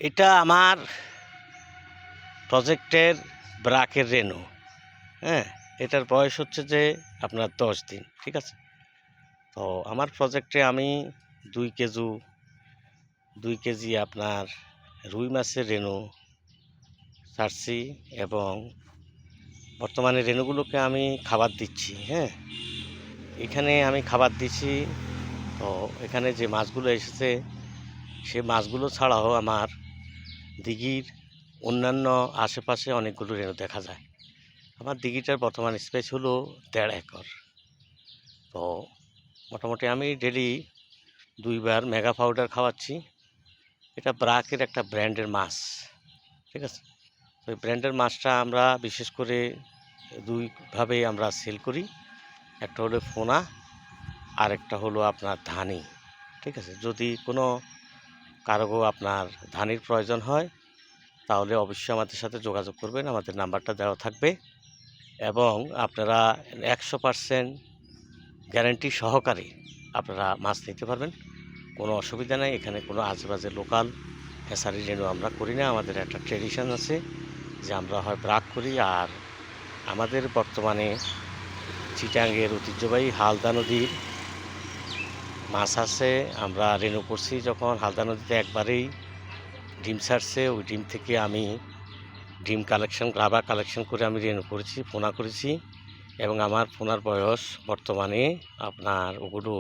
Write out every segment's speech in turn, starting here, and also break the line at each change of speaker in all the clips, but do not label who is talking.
এটা আমার প্রজেক্টের ব্রাকের রেনু। হ্যাঁ, এটার বয়স হচ্ছে যে আপনার 10 দিন, ঠিক আছে। তো আমার প্রজেক্টে আমি 2 কেজি আপনার রুই মাছের রেনু ছাড়ছি এবং বর্তমানে রেনুগুলোকে আমি খাবার দিচ্ছি। হ্যাঁ, এখানে আমি খাবার দিচ্ছি। তো এখানে যে মাছগুলো এসেছে সে মাছগুলো ছাড়াও আমার দিঘির অন্যান্য আশেপাশে অনেকগুলো রেনু দেখা যায়। আমার দিঘিটার বর্তমান স্পেস হলো 1.5 একর। তো মোটামুটি আমি ডেলি 2 বার মেগা পাউডার খাওয়াচ্ছি। এটা ব্রাকের একটা ব্র্যান্ডের মাছ, ঠিক আছে। তো এই ব্র্যান্ডের মাছটা আমরা বিশেষ করে 2 ভাবে আমরা সেল করি। একটা হলো পোনা, আর একটা হলো আপনার ধানি, ঠিক আছে। যদি কোনো কারো আপনার ধানির প্রয়োজন হয় তাহলে অবশ্যই আমাদের সাথে যোগাযোগ করবেন, আমাদের নাম্বারটা দেওয়া থাকবে। এবং আপনারা 100% গ্যারান্টি সহকারে আপনারা মাছ নিতে পারবেন, কোনো অসুবিধা নেই। এখানে কোনো আজেবাজে লোকাল হ্যাচারি রেনু আমরা করি না। আমাদের একটা ট্রেডিশন আছে যে আমরা হয় ব্রাক করি, আর আমাদের বর্তমানে চিটাঙ্গের ঐতিহ্যবাহী হালদা নদীর মাছ আছে। আমরা রেনু করছি যখন হালদা নদীতে একবারেই ডিম ছাড়ছে, ওই ডিম থেকে আমি ডিম কালেকশন গ্রাবা কালেকশন করে আমি রেনু করেছি, পোনা করেছি। এবং আমার পোনার বয়স বর্তমানে আপনার ওগুলো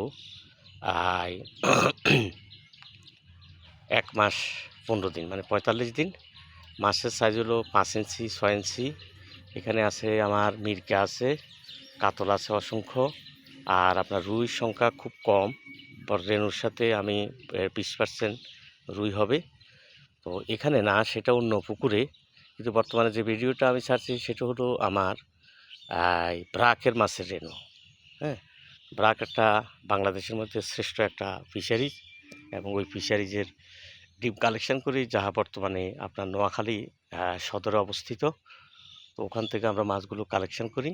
1 মাস 15 দিন, মানে 45 দিন। মাছের সাইজ হলো 5 ইঞ্চি 6 ইঞ্চি। এখানে আছে আমার মিরকা আছে, কাতল আছে অসংখ্য, আর আপনার রুইর সংখ্যা খুব কম। রেনুর সাথে আমি 20% রুই হবে। তো এখানে না, সেটা অন্য পুকুরে। কিন্তু বর্তমানে যে ভিডিওটা আমি ছাড়ছি সেটা হলো আমার ব্রাকের মাছের রেনু। হ্যাঁ, ব্রাক একটা বাংলাদেশের মধ্যে শ্রেষ্ঠ একটা ফিশারিজ, এবং ওই ফিশারিজের ডিম কালেকশন করি, যাহা বর্তমানে আপনার নোয়াখালী সদরে অবস্থিত। তো ওখান থেকে আমরা মাছগুলো কালেকশন করি।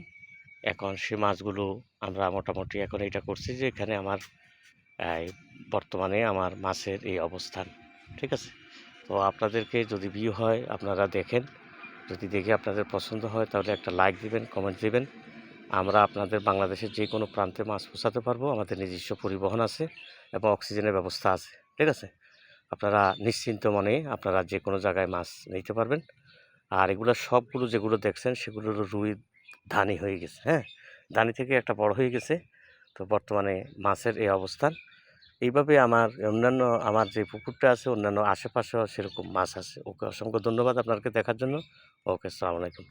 এখন সে মাছগুলো আমরা মোটামুটি এখন এটা করছি যে এখানে আমার বর্তমানে আমার মাছের এই অবস্থান, ঠিক আছে। তো আপনাদেরকে যদি ভিউ হয় আপনারা দেখেন, যদি দেখে আপনাদের পছন্দ হয় তাহলে একটা লাইক দিবেন, কমেন্ট দিবেন। আমরা আপনাদের বাংলাদেশের যে কোনো প্রান্তে মাছ পৌঁছাতে পারবো। আমাদের নিজস্ব পরিবহন আছে এবং অক্সিজেনের ব্যবস্থা আছে, ঠিক আছে। আপনারা নিশ্চিন্ত মনে আপনারা যে কোনো জায়গায় মাছ নিতে পারবেন। আর এগুলো সবগুলো যেগুলো দেখছেন সেগুলো রুই ধানি হয়ে গেছে। হ্যাঁ, ধানি থেকে একটা বড় হয়ে গেছে। তো বর্তমানে মাছের এই অবস্থান। এইভাবে আমার অন্যান্য আমার যে পুকুরটা আছে অন্যান্য আশেপাশেও সেরকম মাছ আছে। ওকে অসংখ্য ধন্যবাদ আপনাকে দেখার জন্য। ওকে, আসসালামু আলাইকুম।